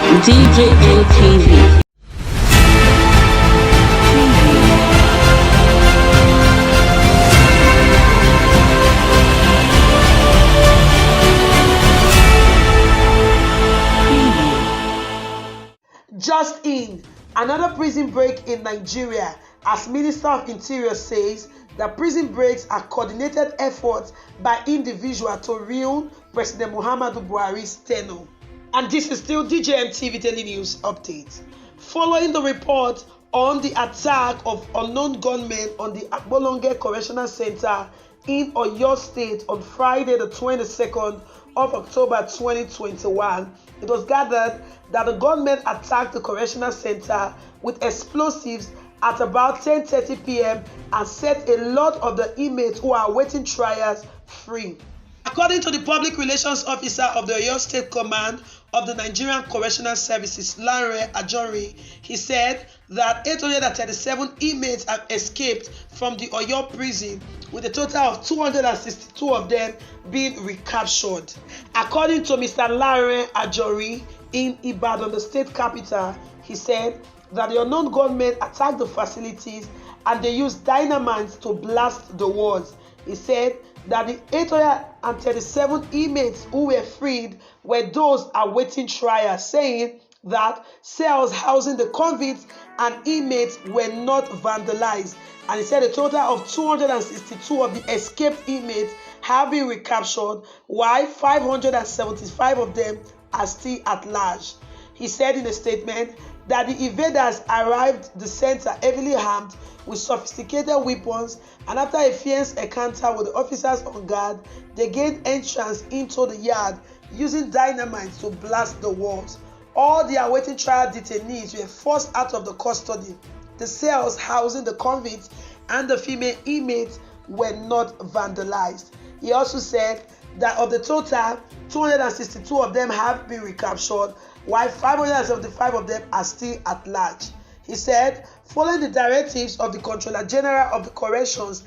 DJN TV. Just in, another prison break in Nigeria, as Minister of Interior says that prison breaks are coordinated efforts by individuals to ruin President Muhammadu Buhari's tenure. And this is still DJN TV Daily News Update. Following the report on the attack of unknown gunmen on the Agbolonge Correctional Center in Oyo State on Friday the 22nd of October 2021, it was gathered that the gunmen attacked the correctional center with explosives at about 10:30 p.m. and set a lot of the inmates who are awaiting trials free. According to the public relations officer of the Oyo State Command of the Nigerian Correctional Services, Lanre Ajori, he said that 837 inmates have escaped from the Oyo prison, with a total of 262 of them being recaptured. According to Mr. Lanre Ajori in Ibadan, the state capital, he said that the unknown gunmen attacked the facilities and they used dynamite to blast the walls. He said that the 837 inmates who were freed were those awaiting trial, saying that cells housing the convicts and inmates were not vandalized. And he said a total of 262 of the escaped inmates have been recaptured, while 575 of them are still at large. He said in a statement that the invaders arrived the center heavily armed with sophisticated weapons, and after a fierce encounter with the officers on guard, they gained entrance into the yard using dynamite to blast the walls. All the awaiting trial detainees were forced out of the custody. The cells housing the convicts and the female inmates were not vandalized. He also said that of the total, 262 of them have been recaptured, while 575 of them are still at large. He said, following the directives of the Controller General of the Corrections,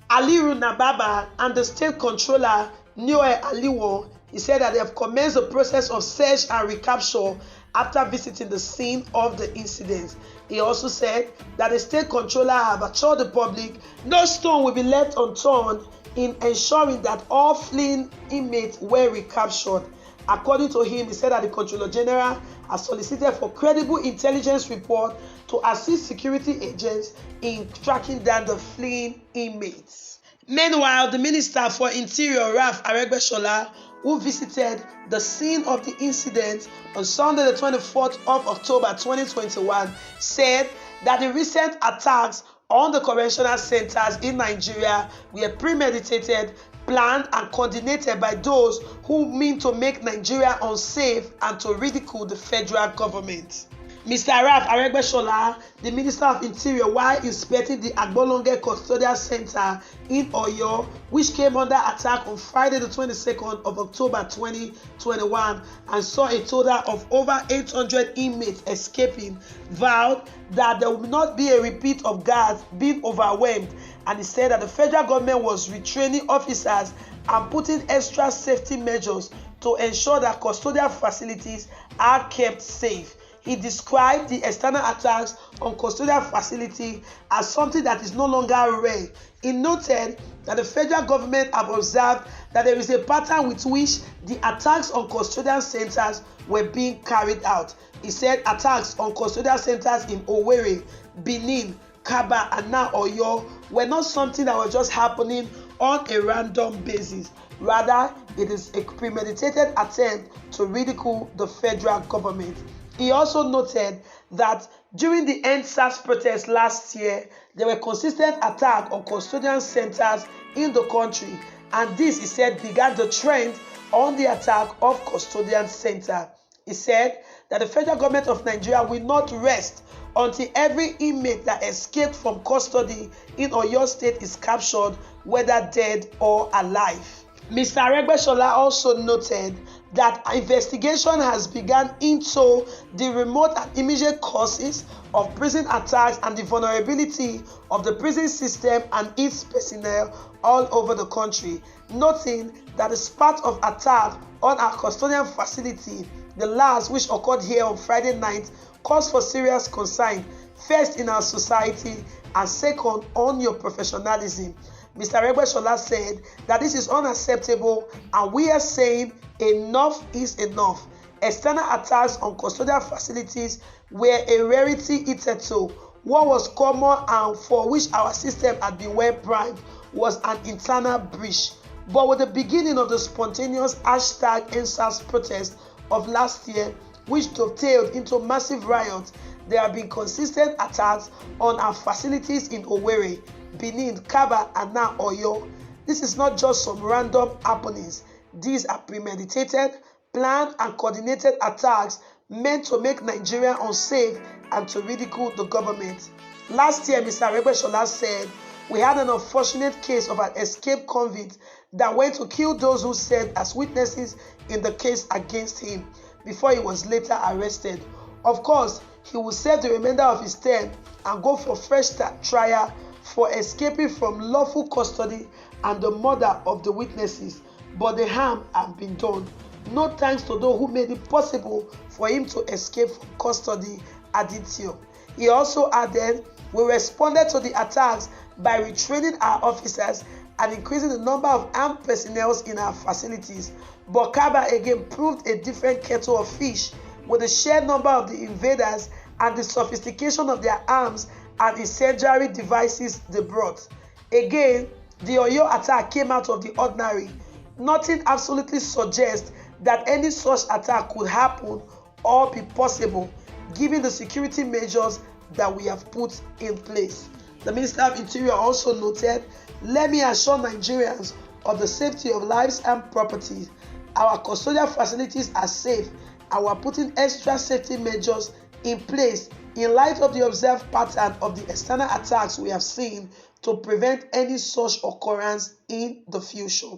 Aliru Nababa, and the State Controller, Nioe Aliwo, he said that they have commenced the process of search and recapture after visiting the scene of the incident. He also said that the State Controller have assured the public no stone will be left unturned in ensuring that all fleeing inmates were recaptured. According to him, he said that the Controller General has solicited for credible intelligence report to assist security agents in tracking down the fleeing inmates. Meanwhile, the Minister for Interior, Ralph Aregbesola, who visited the scene of the incident on Sunday the 24th of October 2021, said that the recent attacks on the correctional centers in Nigeria were premeditated, planned and coordinated by those who mean to make Nigeria unsafe and to ridicule the federal government. Mr. Ralph Aregbesola, the Minister of Interior, while inspecting the Agbolonge Custodial Center in Oyo, which came under attack on Friday the 22nd of October 2021 and saw a total of over 800 inmates escaping, vowed that there will not be a repeat of guards being overwhelmed, and he said that the federal government was retraining officers and putting extra safety measures to ensure that custodial facilities are kept safe. He described the external attacks on custodial facility as something that is no longer rare. He noted that the federal government have observed that there is a pattern with which the attacks on custodial centers were being carried out. He said attacks on custodial centers in Owerri, Benin, Kaba, and now Oyo were not something that was just happening on a random basis. Rather, it is a premeditated attempt to ridicule the federal government. He also noted that during the EndSARS protest last year, there were consistent attacks on custodial centers in the country, and this, he said, began the trend on the attack of custodial center. He said that the federal government of Nigeria will not rest until every inmate that escaped from custody in Oyo State is captured, whether dead or alive. Mr. Aregbesola also noted that investigation has begun into the remote and immediate causes of prison attacks and the vulnerability of the prison system and its personnel all over the country, noting that the spat of attack on our custodial facility The last, which occurred here on Friday night, calls for serious concern, first in our society and second on your professionalism. Mr. Aregbesola said that this is unacceptable and we are saying enough is enough. External attacks on custodial facilities were a rarity hitherto. What was common and for which our system had been well primed was an internal breach. But with the beginning of the spontaneous #EndSARS protest of last year, which dovetailed into massive riots, there have been consistent attacks on our facilities in Owerri, Benin, Kaba, and now Oyo. This is not just some random happenings. These are premeditated, planned, and coordinated attacks meant to make Nigeria unsafe and to ridicule the government. Last year, Mr. Aregbesola said, we had an unfortunate case of an escaped convict that went to kill those who served as witnesses in the case against him before he was later arrested. Of course, he will serve the remainder of his term and go for fresh trial for escaping from lawful custody and the murder of the witnesses, but the harm has been done. No thanks to those who made it possible for him to escape from custody ad initio. He also added, we responded to the attacks by retraining our officers and increasing the number of armed personnel in our facilities. But Kaba again proved a different kettle of fish with the sheer number of the invaders and the sophistication of their arms and incendiary devices they brought. Again, the Oyo attack came out of the ordinary. Nothing absolutely suggests that any such attack could happen or be possible given the security measures that we have put in place. The Minister of Interior also noted, let me assure Nigerians of the safety of lives and property. Our custodial facilities are safe and we are putting extra safety measures in place in light of the observed pattern of the external attacks we have seen to prevent any such occurrence in the future.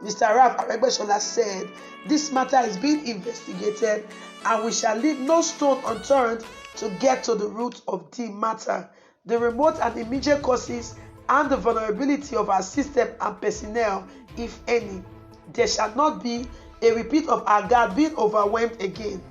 Mr. Ralph Aregbesola said, this matter is being investigated and we shall leave no stone unturned to get to the root of the matter. The remote and immediate causes and the vulnerability of our system and personnel, if any. There shall not be a repeat of our guard being overwhelmed again.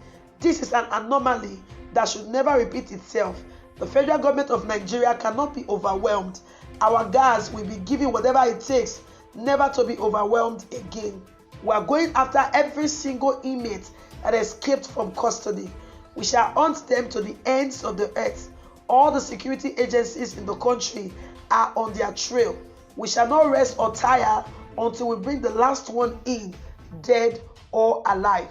This is an anomaly that should never repeat itself. The federal government of Nigeria cannot be overwhelmed. Our guards will be given whatever it takes never to be overwhelmed again. We are going after every single inmate that escaped from custody. We shall hunt them to the ends of the earth. All the security agencies in the country are on their trail. We shall not rest or tire until we bring the last one in, dead or alive.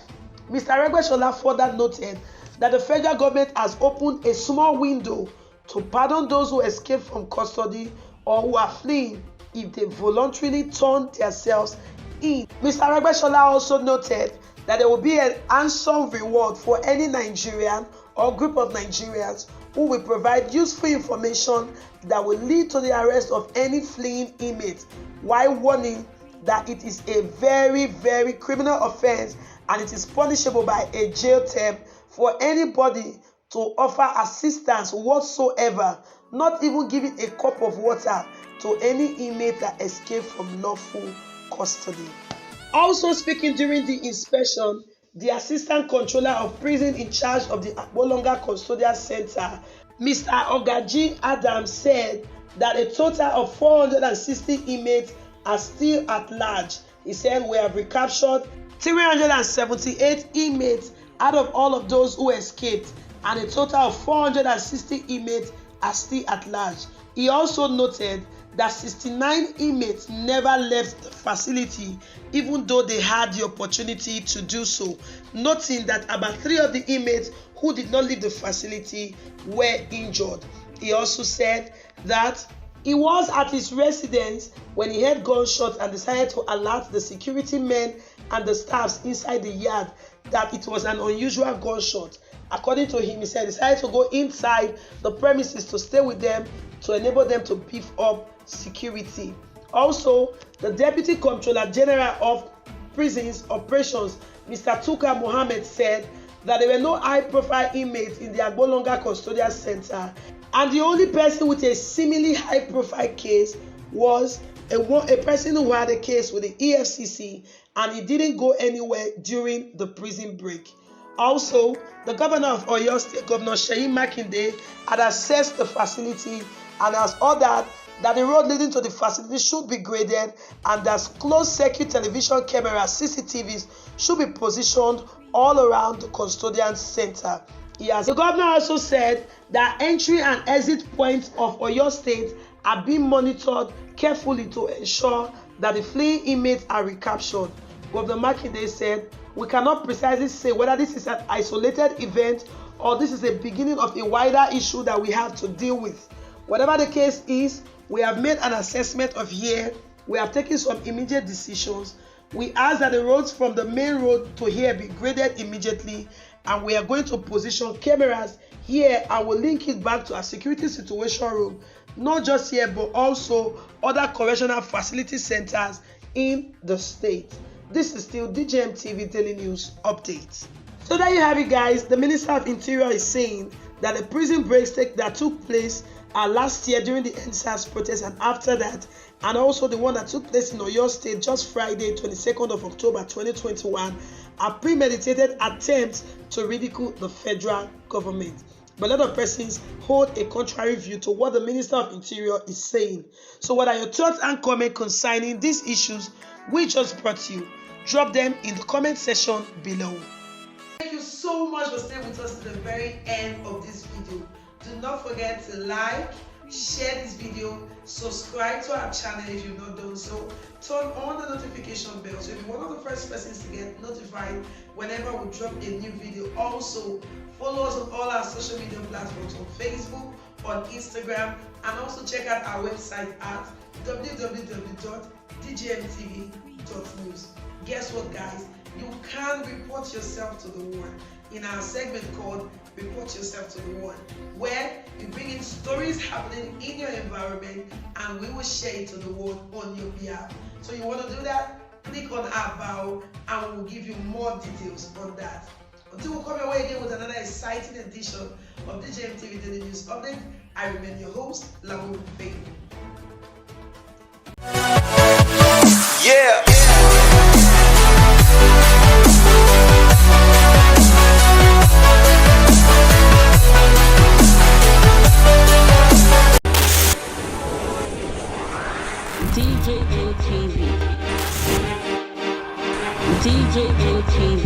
Mr. Aregbesola further noted that the federal government has opened a small window to pardon those who escape from custody or who are fleeing if they voluntarily turn themselves in. Mr. Aregbesola also noted that there will be an handsome reward for any Nigerian or group of Nigerians who will provide useful information that will lead to the arrest of any fleeing inmate, while warning that it is a very, very criminal offense and it is punishable by a jail term for anybody to offer assistance whatsoever, not even giving a cup of water to any inmate that escaped from lawful custody. Also speaking during the inspection, the Assistant Controller of Prison in charge of the Agbolonga Custodial Center, Mr. Ogaji Adams, said that a total of 460 inmates are still at large. He said we have recaptured 378 inmates out of all of those who escaped, and a total of 460 inmates are still at large. He also noted that 69 inmates never left the facility even though they had the opportunity to do so, noting that about 3 of the inmates who did not leave the facility were injured. He also said that he was at his residence when he heard gunshots and decided to alert the security men and the staffs inside the yard that it was an unusual gunshot. According to him, he said he decided to go inside the premises to stay with them to enable them to beef up security. Also, the Deputy Comptroller General of Prisons Operations, Mr. Tuka Mohammed, said that there were no high-profile inmates in the Agbolonga Custodial Center, and the only person with a seemingly high-profile case was a person who had a case with the EFCC, and he didn't go anywhere during the prison break. Also, the governor of Oyo State, Governor Seyi Makinde, had assessed the facility and has ordered that the road leading to the facility should be graded and that closed-circuit television cameras (CCTVs) should be positioned all around the custodian center. The governor also said that entry and exit points of Oyo State are being monitored carefully to ensure that the fleeing inmates are recaptured. Governor Makinde said, "We cannot precisely say whether this is an isolated event or this is a beginning of a wider issue that we have to deal with. Whatever the case is, we have made an assessment of here. We have taken some immediate decisions. We ask that the roads from the main road to here be graded immediately, and we are going to position cameras here and will link it back to our security situation room, not just here but also other correctional facility centers in the state." This is still DJM TV Daily News Updates. So there you have it, guys. The Minister of Interior is saying that the prison breaks that took place last year during the NSAS protest and after that, and also the one that took place in Oyo State just Friday, 22nd of October 2021, are premeditated attempts to ridicule the federal government. But a lot of persons hold a contrary view to what the Minister of Interior is saying. So what are your thoughts and comments concerning these issues we just brought you? Drop them in the comment section below. Thank you so much for staying with us to the very end of this video. Do not forget to like, share this video, subscribe to our channel if you've not done so, turn on the notification bell so you'll be one of the first persons to get notified whenever we drop a new video. Also, follow us on all our social media platforms on Facebook, on Instagram, and also check out our website at www.djmtv.news. Guess what, guys? You can report yourself to the world in our segment called Report Yourself to the World, where we bring in stories happening in your environment and we will share it to the world on your behalf. So you want to do that? Click on our bio and we will give you more details on that. Until we come your way again with another exciting edition of DJM TV Daily News Update, I remain your host, Lamu Faye. Yeah. DJM TV. DJM TV.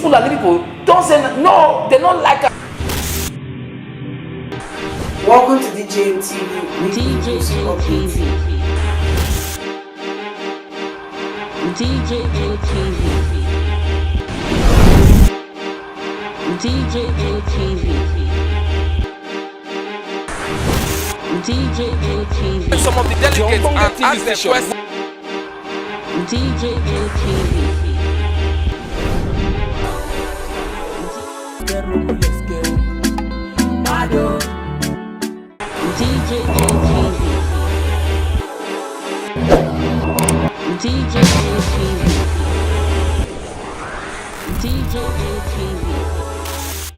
Fulani people don't say no, they don't like us. Welcome to DJM TV. DJM TV. DJM TV. DJM TV. DJM TV. Some of the delegates and ask them questions. DJM TV.